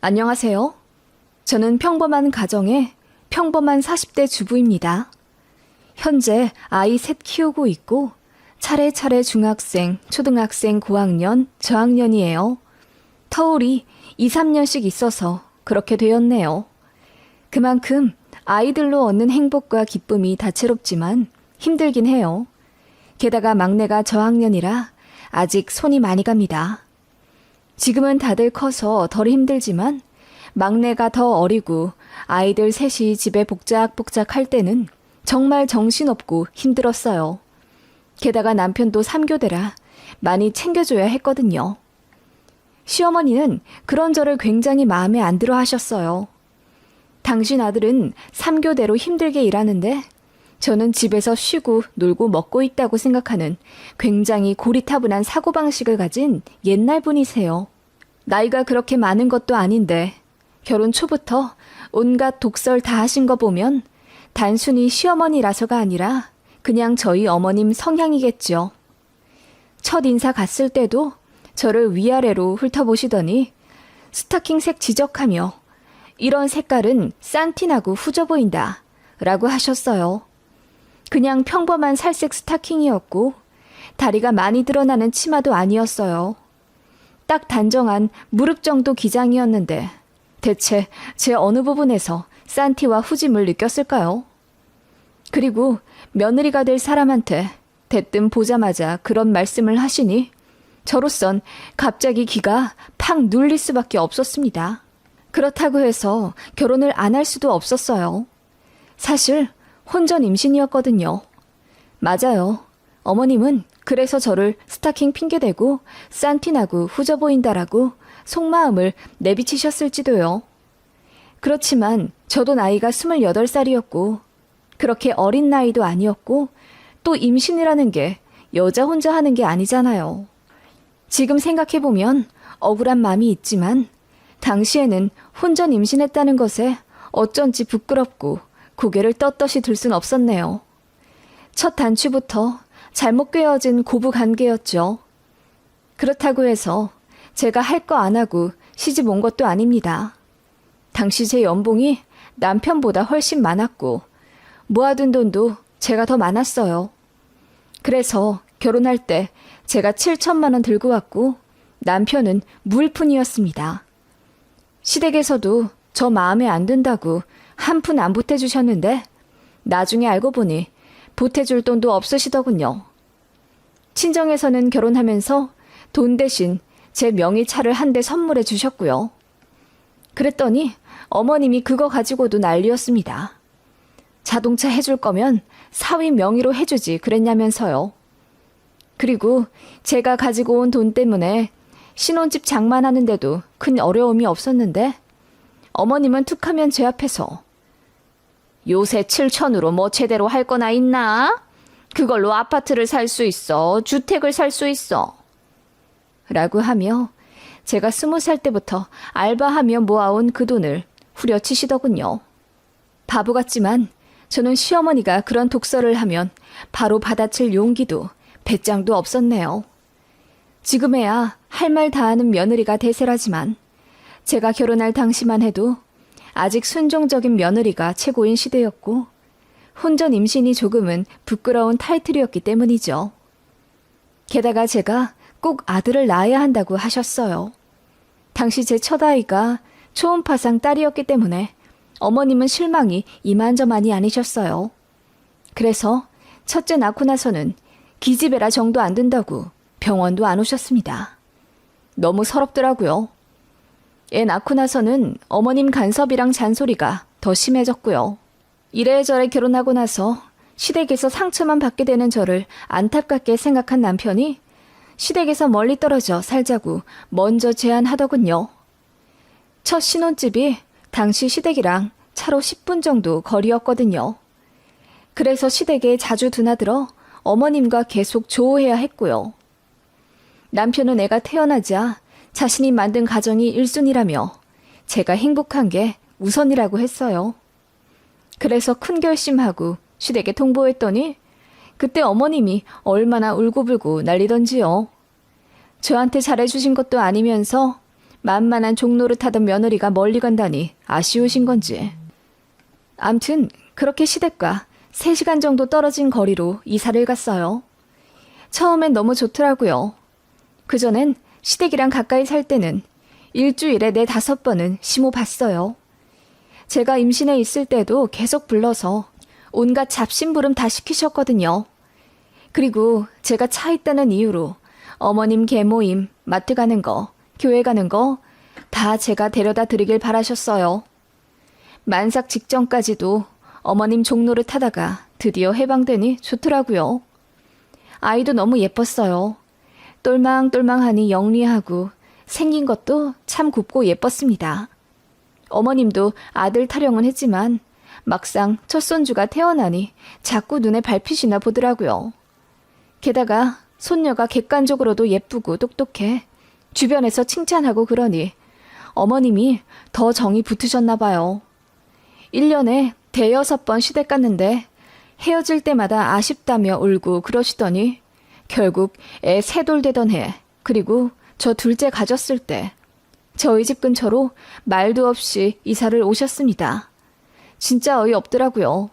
안녕하세요. 저는 평범한 가정의 평범한 40대 주부입니다. 현재 아이 셋 키우고 있고 차례차례 중학생, 초등학생, 고학년, 저학년이에요. 터울이 2, 3년씩 있어서 그렇게 되었네요. 그만큼 아이들로 얻는 행복과 기쁨이 다채롭지만 힘들긴 해요. 게다가 막내가 저학년이라 아직 손이 많이 갑니다. 지금은 다들 커서 덜 힘들지만 막내가 더 어리고 아이들 셋이 집에 복작복작 할 때는 정말 정신없고 힘들었어요. 게다가 남편도 3교대라 많이 챙겨줘야 했거든요. 시어머니는 그런 저를 굉장히 마음에 안 들어 하셨어요. 당신 아들은 3교대로 힘들게 일하는데 저는 집에서 쉬고 놀고 먹고 있다고 생각하는 굉장히 고리타분한 사고방식을 가진 옛날 분이세요. 나이가 그렇게 많은 것도 아닌데 결혼 초부터 온갖 독설 다 하신 거 보면 단순히 시어머니라서가 아니라 그냥 저희 어머님 성향이겠죠. 첫 인사 갔을 때도 저를 위아래로 훑어보시더니 스타킹색 지적하며 이런 색깔은 싼티나고 후져 보인다 라고 하셨어요. 그냥 평범한 살색 스타킹이었고 다리가 많이 드러나는 치마도 아니었어요. 딱 단정한 무릎 정도 기장이었는데 대체 제 어느 부분에서 싼티와 후짐을 느꼈을까요? 그리고 며느리가 될 사람한테 대뜸 보자마자 그런 말씀을 하시니 저로선 갑자기 기가 팍 눌릴 수밖에 없었습니다. 그렇다고 해서 결혼을 안 할 수도 없었어요. 사실 혼전 임신이었거든요. 맞아요. 어머님은 그래서 저를 스타킹 핑계대고 싼티나고 후져 보인다라고 속마음을 내비치셨을지도요. 그렇지만 저도 나이가 28살이었고 그렇게 어린 나이도 아니었고 또 임신이라는 게 여자 혼자 하는 게 아니잖아요. 지금 생각해보면 억울한 마음이 있지만 당시에는 혼전 임신했다는 것에 어쩐지 부끄럽고 고개를 떳떳이 들 순 없었네요. 첫 단추부터 잘못 꿰어진 고부 관계였죠. 그렇다고 해서 제가 할 거 안 하고 시집 온 것도 아닙니다. 당시 제 연봉이 남편보다 훨씬 많았고 모아둔 돈도 제가 더 많았어요. 그래서 결혼할 때 제가 7천만 원 들고 왔고 남편은 무일푼이었습니다. 시댁에서도 저 마음에 안 든다고 한 푼 안 보태주셨는데 나중에 알고 보니 보태줄 돈도 없으시더군요. 친정에서는 결혼하면서 돈 대신 제 명의차를 한 대 선물해 주셨고요. 그랬더니 어머님이 그거 가지고도 난리였습니다. 자동차 해줄 거면 사위 명의로 해주지 그랬냐면서요. 그리고 제가 가지고 온 돈 때문에 신혼집 장만하는데도 큰 어려움이 없었는데 어머님은 툭하면 제 앞에서 요새 7천으로 뭐 제대로 할 거나 있나? 그걸로 아파트를 살 수 있어. 주택을 살 수 있어. 라고 하며 제가 20살 때부터 알바하며 모아온 그 돈을 후려치시더군요. 바보 같지만 저는 시어머니가 그런 독설을 하면 바로 받아칠 용기도 배짱도 없었네요. 지금에야 할 말 다 하는 며느리가 대세라지만 제가 결혼할 당시만 해도 아직 순종적인 며느리가 최고인 시대였고 혼전 임신이 조금은 부끄러운 타이틀이었기 때문이죠. 게다가 제가 꼭 아들을 낳아야 한다고 하셨어요. 당시 제 첫아이가 초음파상 딸이었기 때문에 어머님은 실망이 이만저만이 아니셨어요. 그래서 첫째 낳고 나서는 기집애라 정도 안 된다고 병원도 안 오셨습니다. 너무 서럽더라고요. 애 낳고 나서는 어머님 간섭이랑 잔소리가 더 심해졌고요. 이래저래 결혼하고 나서 시댁에서 상처만 받게 되는 저를 안타깝게 생각한 남편이 시댁에서 멀리 떨어져 살자고 먼저 제안하더군요. 첫 신혼집이 당시 시댁이랑 차로 10분 정도 거리였거든요. 그래서 시댁에 자주 드나들어 어머님과 계속 조호해야 했고요. 남편은 애가 태어나자 자신이 만든 가정이 1순위라며 제가 행복한 게 우선이라고 했어요. 그래서 큰 결심하고 시댁에 통보했더니 그때 어머님이 얼마나 울고불고 난리던지요. 저한테 잘해주신 것도 아니면서 만만한 종로를 타던 며느리가 멀리 간다니 아쉬우신 건지. 암튼 그렇게 시댁과 3시간 정도 떨어진 거리로 이사를 갔어요. 처음엔 너무 좋더라고요. 그전엔 시댁이랑 가까이 살 때는 일주일에 4-5번은 시모 봤어요. 제가 임신해 있을 때도 계속 불러서 온갖 잡심부름 다 시키셨거든요. 그리고 제가 차 있다는 이유로 어머님 개모임, 마트 가는 거, 교회 가는 거 다 제가 데려다 드리길 바라셨어요. 만삭 직전까지도 어머님 종로를 타다가 드디어 해방되니 좋더라고요. 아이도 너무 예뻤어요. 똘망똘망하니 영리하고 생긴 것도 참 곱고 예뻤습니다. 어머님도 아들 타령은 했지만 막상 첫 손주가 태어나니 자꾸 눈에 밟히시나 보더라고요. 게다가 손녀가 객관적으로도 예쁘고 똑똑해 주변에서 칭찬하고 그러니 어머님이 더 정이 붙으셨나 봐요. 1년에 5-6번 시댁 갔는데 헤어질 때마다 아쉽다며 울고 그러시더니 결국 애 3돌 되던 해, 그리고 저 둘째 가졌을 때 저희 집 근처로 말도 없이 이사를 오셨습니다. 진짜 어이없더라고요.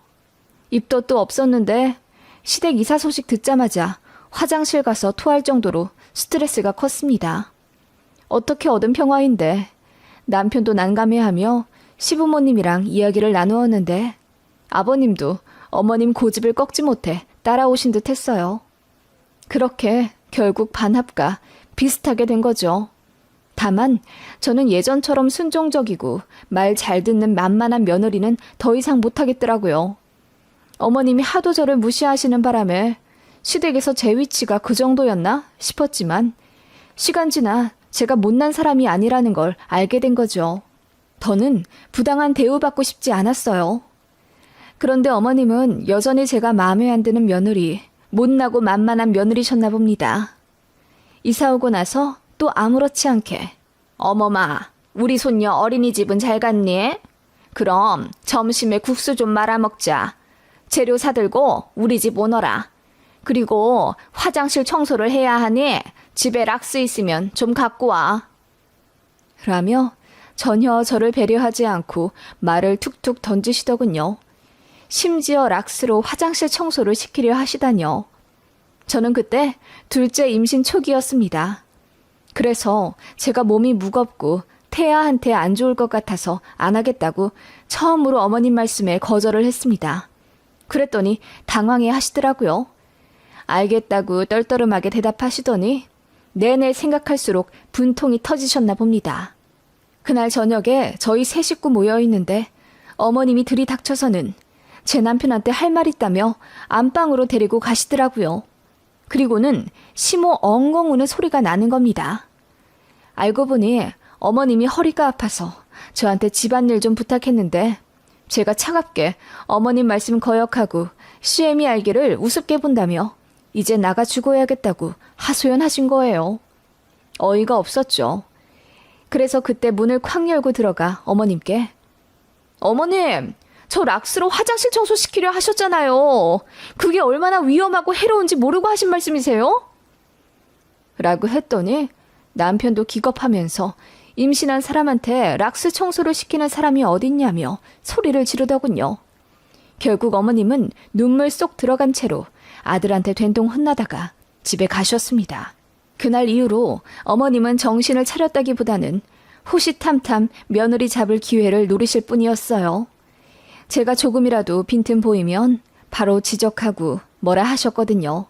입덧도 없었는데 시댁 이사 소식 듣자마자 화장실 가서 토할 정도로 스트레스가 컸습니다. 어떻게 얻은 평화인데 남편도 난감해하며 시부모님이랑 이야기를 나누었는데 아버님도 어머님 고집을 꺾지 못해 따라오신 듯 했어요. 그렇게 결국 반합과 비슷하게 된 거죠. 다만 저는 예전처럼 순종적이고 말 잘 듣는 만만한 며느리는 더 이상 못하겠더라고요. 어머님이 하도 저를 무시하시는 바람에 시댁에서 제 위치가 그 정도였나 싶었지만 시간 지나 제가 못난 사람이 아니라는 걸 알게 된 거죠. 더는 부당한 대우받고 싶지 않았어요. 그런데 어머님은 여전히 제가 마음에 안 드는 며느리, 못나고 만만한 며느리셨나 봅니다. 이사 오고 나서 또 아무렇지 않게 어머마, 우리 손녀 어린이집은 잘 갔니? 그럼 점심에 국수 좀 말아 먹자. 재료 사들고 우리 집 오너라. 그리고 화장실 청소를 해야 하니 집에 락스 있으면 좀 갖고 와. 라며 전혀 저를 배려하지 않고 말을 툭툭 던지시더군요. 심지어 락스로 화장실 청소를 시키려 하시다뇨. 저는 그때 둘째 임신 초기였습니다. 그래서 제가 몸이 무겁고 태아한테 안 좋을 것 같아서 안 하겠다고 처음으로 어머님 말씀에 거절을 했습니다. 그랬더니 당황해 하시더라고요. 알겠다고 떨떠름하게 대답하시더니 내내 생각할수록 분통이 터지셨나 봅니다. 그날 저녁에 저희 3식구 모여 있는데 어머님이 들이닥쳐서는 제 남편한테 할 말 있다며 안방으로 데리고 가시더라고요. 그리고는 시모 엉엉 우는 소리가 나는 겁니다. 알고 보니 어머님이 허리가 아파서 저한테 집안일 좀 부탁했는데 제가 차갑게 어머님 말씀 거역하고 시애미 알기를 우습게 본다며 이제 나가 죽어야겠다고 하소연하신 거예요. 어이가 없었죠. 그래서 그때 문을 콱 열고 들어가 어머님께 어머님, 저 락스로 화장실 청소시키려 하셨잖아요. 그게 얼마나 위험하고 해로운지 모르고 하신 말씀이세요? 라고 했더니 남편도 기겁하면서 임신한 사람한테 락스 청소를 시키는 사람이 어딨냐며 소리를 지르더군요. 결국 어머님은 눈물 쏙 들어간 채로 아들한테 된통 혼나다가 집에 가셨습니다. 그날 이후로 어머님은 정신을 차렸다기보다는 호시탐탐 며느리 잡을 기회를 노리실 뿐이었어요. 제가 조금이라도 빈틈 보이면 바로 지적하고 뭐라 하셨거든요.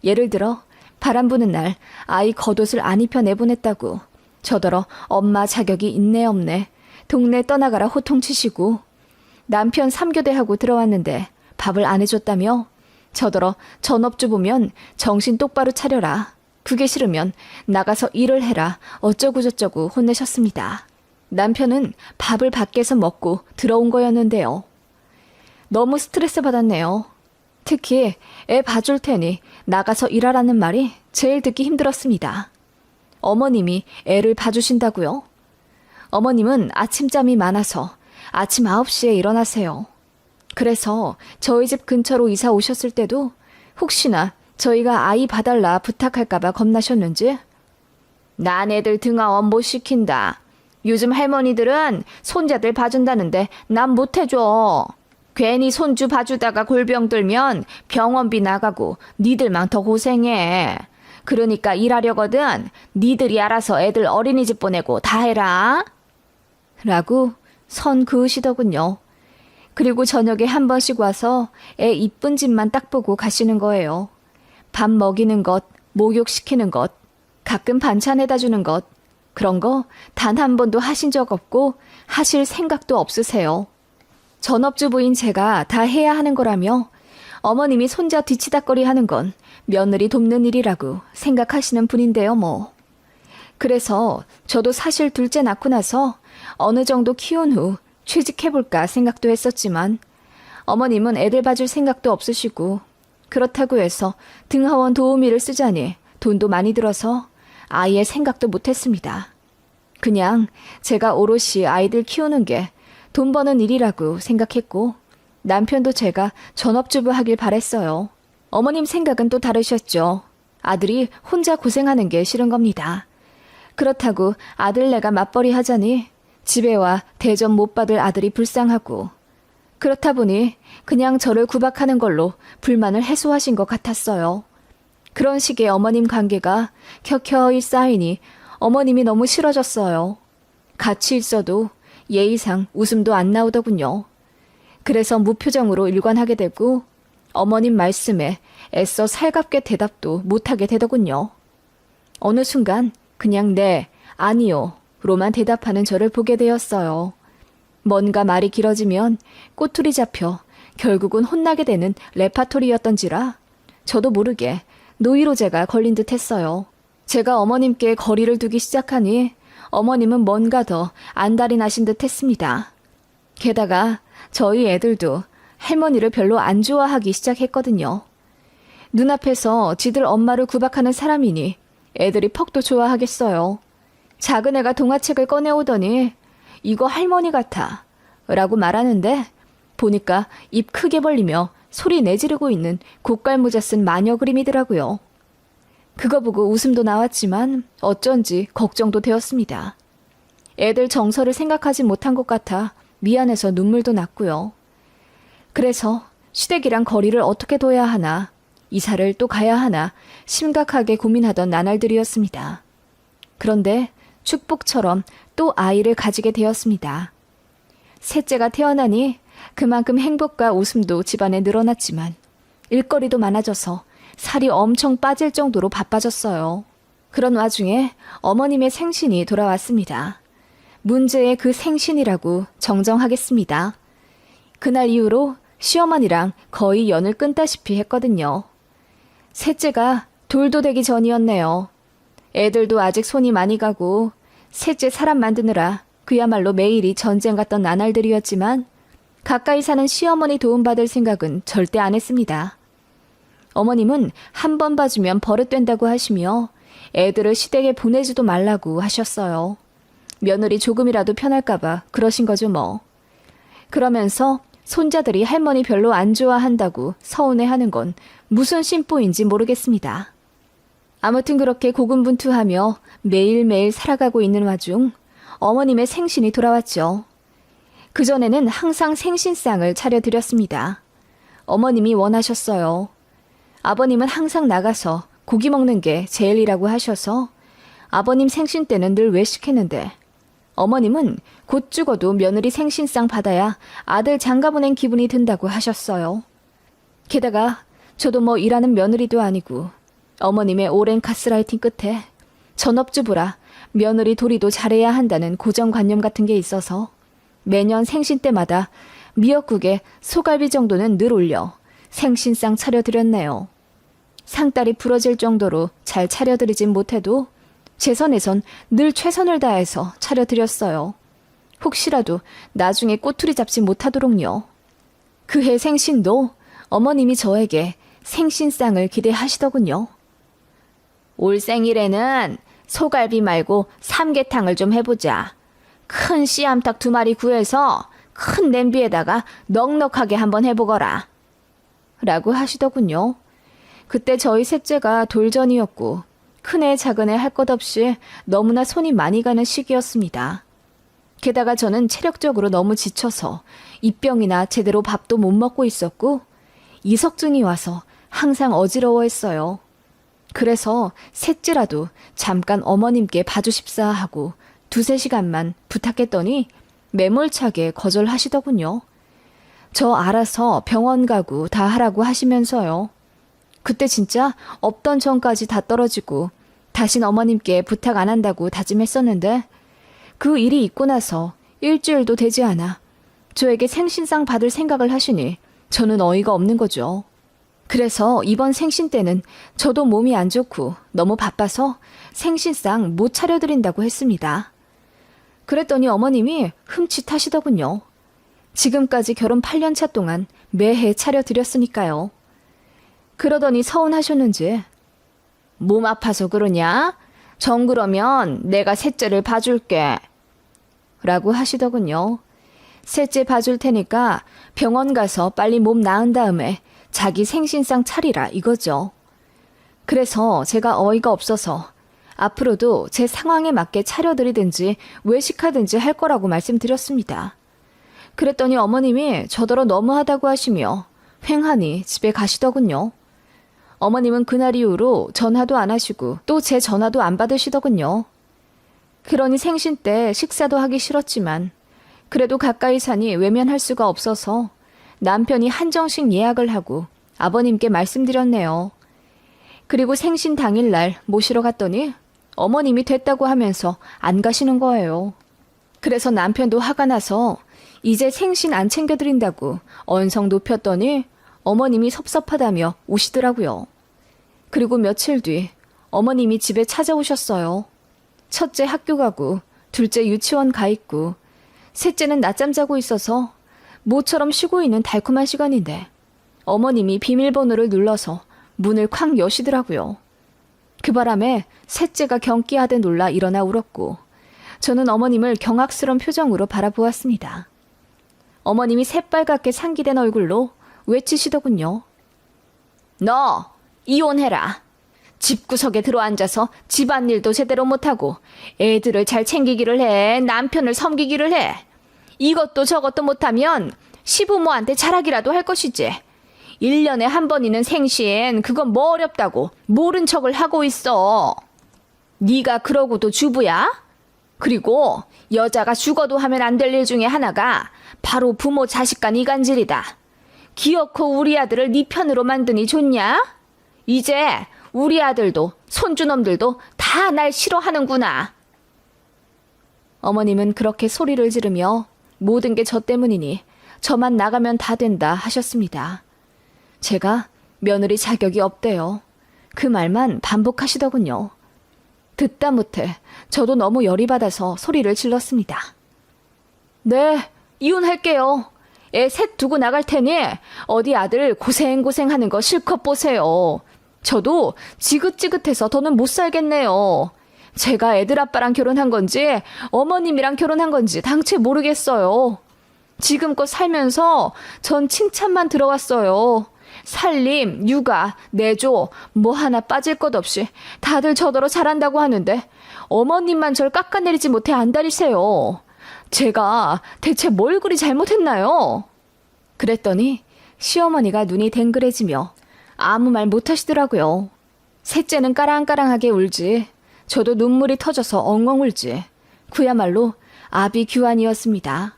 예를 들어 바람 부는 날 아이 겉옷을 안 입혀 내보냈다고 저더러 엄마 자격이 있네 없네 동네 떠나가라 호통치시고 남편 3교대하고 들어왔는데 밥을 안 해줬다며 저더러 전업주부면 정신 똑바로 차려라. 그게 싫으면 나가서 일을 해라. 어쩌고저쩌고 혼내셨습니다. 남편은 밥을 밖에서 먹고 들어온 거였는데요. 너무 스트레스 받았네요. 특히 애 봐줄 테니 나가서 일하라는 말이 제일 듣기 힘들었습니다. 어머님이 애를 봐주신다고요? 어머님은 아침잠이 많아서 아침 9시에 일어나세요. 그래서 저희 집 근처로 이사 오셨을 때도 혹시나 저희가 아이 봐달라 부탁할까봐 겁나셨는지 난 애들 등하원 못 시킨다. 요즘 할머니들은 손자들 봐준다는데 난 못해줘. 괜히 손주 봐주다가 골병 들면 병원비 나가고 니들만 더 고생해. 그러니까 일하려거든 니들이 알아서 애들 어린이집 보내고 다 해라. 라고 선 그으시더군요. 그리고 저녁에 한 번씩 와서 애 이쁜 집만 딱 보고 가시는 거예요. 밥 먹이는 것, 목욕시키는 것, 가끔 반찬해다 주는 것, 그런 거 단 한 번도 하신 적 없고 하실 생각도 없으세요. 전업주부인 제가 다 해야 하는 거라며 어머님이 손자 뒤치다꺼리 하는 건 며느리 돕는 일이라고 생각하시는 분인데요, 뭐. 그래서 저도 사실 둘째 낳고 나서 어느 정도 키운 후 취직해볼까 생각도 했었지만 어머님은 애들 봐줄 생각도 없으시고 그렇다고 해서 등하원 도우미를 쓰자니 돈도 많이 들어서 아예 생각도 못했습니다. 그냥 제가 오롯이 아이들 키우는 게 돈 버는 일이라고 생각했고 남편도 제가 전업주부 하길 바랬어요. 어머님 생각은 또 다르셨죠. 아들이 혼자 고생하는 게 싫은 겁니다. 그렇다고 아들내가 맞벌이 하자니 집에 와 대접 못 받을 아들이 불쌍하고 그렇다 보니 그냥 저를 구박하는 걸로 불만을 해소하신 것 같았어요. 그런 식의 어머님 관계가 켜켜이 쌓이니 어머님이 너무 싫어졌어요. 같이 있어도 예의상 웃음도 안 나오더군요. 그래서 무표정으로 일관하게 되고 어머님 말씀에 애써 살갑게 대답도 못하게 되더군요. 어느 순간 그냥 네, 아니요 로만 대답하는 저를 보게 되었어요. 뭔가 말이 길어지면 꼬투리 잡혀 결국은 혼나게 되는 레파토리였던지라 저도 모르게 노이로제가 걸린 듯 했어요. 제가 어머님께 거리를 두기 시작하니 어머님은 뭔가 더 안달이 나신 듯 했습니다. 게다가 저희 애들도 할머니를 별로 안 좋아하기 시작했거든요. 눈앞에서 지들 엄마를 구박하는 사람이니 애들이 퍽도 좋아하겠어요. 작은 애가 동화책을 꺼내오더니 이거 할머니 같아 라고 말하는데 보니까 입 크게 벌리며 소리 내지르고 있는 고깔모자 쓴 마녀 그림이더라고요. 그거 보고 웃음도 나왔지만 어쩐지 걱정도 되었습니다. 애들 정서를 생각하지 못한 것 같아 미안해서 눈물도 났고요. 그래서 시댁이랑 거리를 어떻게 둬야 하나, 이사를 또 가야 하나 심각하게 고민하던 나날들이었습니다. 그런데 축복처럼 또 아이를 가지게 되었습니다. 셋째가 태어나니 그만큼 행복과 웃음도 집안에 늘어났지만 일거리도 많아져서 살이 엄청 빠질 정도로 바빠졌어요. 그런 와중에 어머님의 생신이 돌아왔습니다. 문제의 그 생신이라고 정정하겠습니다. 그날 이후로 시어머니랑 거의 연을 끊다시피 했거든요. 셋째가 돌도 되기 전이었네요. 애들도 아직 손이 많이 가고 셋째 사람 만드느라 그야말로 매일이 전쟁 같던 나날들이었지만 가까이 사는 시어머니 도움받을 생각은 절대 안 했습니다. 어머님은 한 번 봐주면 버릇된다고 하시며 애들을 시댁에 보내지도 말라고 하셨어요. 며느리 조금이라도 편할까봐 그러신 거죠 뭐. 그러면서 손자들이 할머니 별로 안 좋아한다고 서운해하는 건 무슨 심보인지 모르겠습니다. 아무튼 그렇게 고군분투하며 매일매일 살아가고 있는 와중 어머님의 생신이 돌아왔죠. 그전에는 항상 생신상을 차려드렸습니다. 어머님이 원하셨어요. 아버님은 항상 나가서 고기 먹는 게 제일이라고 하셔서 아버님 생신 때는 늘 외식했는데 어머님은 곧 죽어도 며느리 생신상 받아야 아들 장가보낸 기분이 든다고 하셨어요. 게다가 저도 뭐 일하는 며느리도 아니고 어머님의 오랜 가스라이팅 끝에 전업주부라 며느리 도리도 잘해야 한다는 고정관념 같은 게 있어서 매년 생신 때마다 미역국에 소갈비 정도는 늘 올려 생신상 차려드렸네요. 상다리 부러질 정도로 잘 차려드리진 못해도 제 선에선 늘 최선을 다해서 차려드렸어요. 혹시라도 나중에 꼬투리 잡지 못하도록요. 그해 생신도 어머님이 저에게 생신상을 기대하시더군요. 올 생일에는 소갈비 말고 삼계탕을 좀 해보자. 큰 씨암탉 2마리 구해서 큰 냄비에다가 넉넉하게 한번 해보거라. 라고 하시더군요. 그때 저희 셋째가 돌전이었고 큰애 작은애 할 것 없이 너무나 손이 많이 가는 시기였습니다. 게다가 저는 체력적으로 너무 지쳐서 입병이나 제대로 밥도 못 먹고 있었고 이석증이 와서 항상 어지러워했어요. 그래서 셋째라도 잠깐 어머님께 봐주십사 하고 2-3시간만 부탁했더니 매몰차게 거절하시더군요. 저 알아서 병원 가고 다 하라고 하시면서요. 그때 진짜 없던 정까지 다 떨어지고 다신 어머님께 부탁 안 한다고 다짐했었는데 그 일이 있고 나서 일주일도 되지 않아 저에게 생신상 받을 생각을 하시니 저는 어이가 없는 거죠. 그래서 이번 생신 때는 저도 몸이 안 좋고 너무 바빠서 생신상 못 차려드린다고 했습니다. 그랬더니 어머님이 흠칫하시더군요. 지금까지 결혼 8년차 동안 매해 차려드렸으니까요. 그러더니 서운하셨는지 몸 아파서 그러냐? 정 그러면 내가 셋째를 봐줄게. 라고 하시더군요. 셋째 봐줄 테니까 병원 가서 빨리 몸 나은 다음에 자기 생신상 차리라 이거죠. 그래서 제가 어이가 없어서 앞으로도 제 상황에 맞게 차려드리든지 외식하든지 할 거라고 말씀드렸습니다. 그랬더니 어머님이 저더러 너무하다고 하시며 횡하니 집에 가시더군요. 어머님은 그날 이후로 전화도 안 하시고 또 제 전화도 안 받으시더군요. 그러니 생신 때 식사도 하기 싫었지만 그래도 가까이 사니 외면할 수가 없어서 남편이 한정식 예약을 하고 아버님께 말씀드렸네요. 그리고 생신 당일날 모시러 갔더니 어머님이 됐다고 하면서 안 가시는 거예요. 그래서 남편도 화가 나서 이제 생신 안 챙겨드린다고 언성 높였더니 어머님이 섭섭하다며 우시더라고요. 그리고 며칠 뒤 어머님이 집에 찾아오셨어요. 첫째 학교 가고 둘째 유치원 가 있고 셋째는 낮잠 자고 있어서 모처럼 쉬고 있는 달콤한 시간인데 어머님이 비밀번호를 눌러서 문을 쾅 여시더라고요. 그 바람에 셋째가 경기하듯 놀라 일어나 울었고 저는 어머님을 경악스러운 표정으로 바라보았습니다. 어머님이 새빨갛게 상기된 얼굴로 외치시더군요. 너 이혼해라. 집구석에 들어앉아서 집안일도 제대로 못하고 애들을 잘 챙기기를 해. 남편을 섬기기를 해. 이것도 저것도 못하면 시부모한테 자락이라도 할 것이지. 1년에 한 번이는 생신 그건 뭐 어렵다고 모른 척을 하고 있어. 네가 그러고도 주부야? 그리고 여자가 죽어도 하면 안 될 일 중에 하나가 바로 부모 자식 간 이간질이다. 기어코 우리 아들을 네 편으로 만드니 좋냐? 이제 우리 아들도 손주놈들도 다 날 싫어하는구나. 어머님은 그렇게 소리를 지르며 모든 게 저 때문이니 저만 나가면 다 된다 하셨습니다. 제가 며느리 자격이 없대요. 그 말만 반복하시더군요. 듣다 못해 저도 너무 열이 받아서 소리를 질렀습니다. 네, 이혼할게요. 애 셋 두고 나갈 테니 어디 아들 고생하는 거 실컷 보세요. 저도 지긋지긋해서 더는 못 살겠네요. 제가 애들 아빠랑 결혼한 건지 어머님이랑 결혼한 건지 당최 모르겠어요. 지금껏 살면서 전 칭찬만 들어왔어요. 살림, 육아, 내조 뭐 하나 빠질 것 없이 다들 저더러 잘한다고 하는데 어머님만 절 깎아내리지 못해 안달이세요. 제가 대체 뭘 그리 잘못했나요? 그랬더니 시어머니가 눈이 댕그레지며 아무 말 못하시더라고요. 셋째는 까랑까랑하게 울지 저도 눈물이 터져서 엉엉 울지 그야말로 아비규환이었습니다.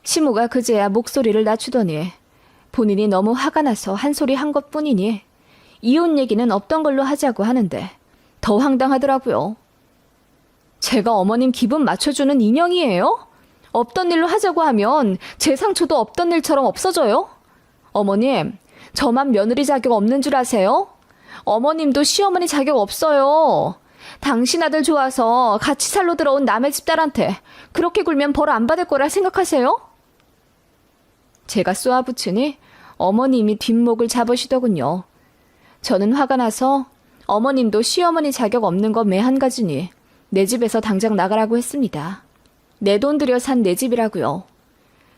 시모가 그제야 목소리를 낮추더니 본인이 너무 화가 나서 한 소리 한 것뿐이니 이혼 얘기는 없던 걸로 하자고 하는데 더 황당하더라고요. 제가 어머님 기분 맞춰주는 인형이에요? 없던 일로 하자고 하면 제 상처도 없던 일처럼 없어져요? 어머님, 저만 며느리 자격 없는 줄 아세요? 어머님도 시어머니 자격 없어요. 당신 아들 좋아서 같이 살러 들어온 남의 집 딸한테 그렇게 굴면 벌 안 받을 거라 생각하세요? 제가 쏘아붙이니 어머님이 뒷목을 잡으시더군요. 저는 화가 나서 어머님도 시어머니 자격 없는 거 매한 가지니 내 집에서 당장 나가라고 했습니다. 내 돈 들여 산 내 집이라고요.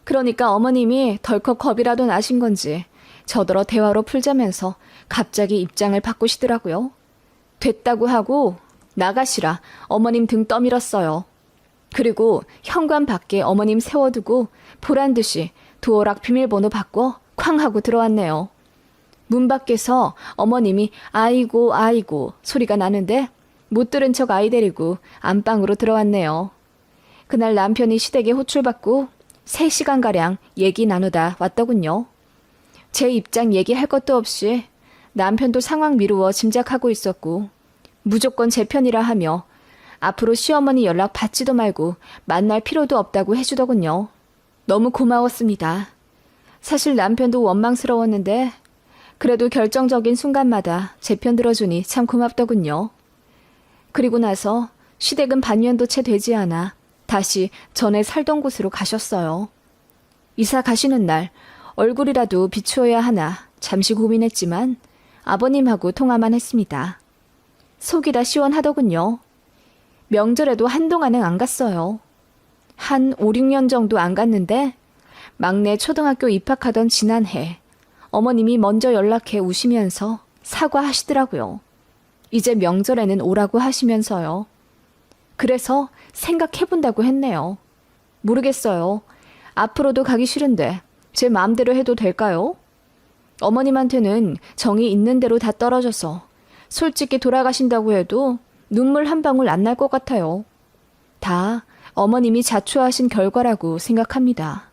그러니까 어머님이 덜컥 겁이라도 나신 건지 저더러 대화로 풀자면서 갑자기 입장을 바꾸시더라고요. 됐다고 하고 나가시라 어머님 등 떠밀었어요. 그리고 현관 밖에 어머님 세워두고 보란 듯이 도어락 비밀번호 바꿔 쾅 하고 들어왔네요. 문 밖에서 어머님이 아이고 아이고 소리가 나는데 못 들은 척 아이 데리고 안방으로 들어왔네요. 그날 남편이 시댁에 호출받고 3시간가량 얘기 나누다 왔더군요. 제 입장 얘기할 것도 없이 남편도 상황 미루어 짐작하고 있었고 무조건 제 편이라 하며 앞으로 시어머니 연락 받지도 말고 만날 필요도 없다고 해주더군요. 너무 고마웠습니다. 사실 남편도 원망스러웠는데 그래도 결정적인 순간마다 제 편 들어주니 참 고맙더군요. 그리고 나서 시댁은 반년도 채 되지 않아 다시 전에 살던 곳으로 가셨어요. 이사 가시는 날 얼굴이라도 비추어야 하나 잠시 고민했지만 아버님하고 통화만 했습니다. 속이 다 시원하더군요. 명절에도 한동안은 안 갔어요. 한 5, 6년 정도 안 갔는데 막내 초등학교 입학하던 지난해 어머님이 먼저 연락해 우시면서 사과하시더라고요. 이제 명절에는 오라고 하시면서요. 그래서 생각해본다고 했네요. 모르겠어요. 앞으로도 가기 싫은데 제 마음대로 해도 될까요? 어머님한테는 정이 있는 대로 다 떨어져서 솔직히 돌아가신다고 해도 눈물 한 방울 안 날 것 같아요. 다 어머님이 자초하신 결과라고 생각합니다.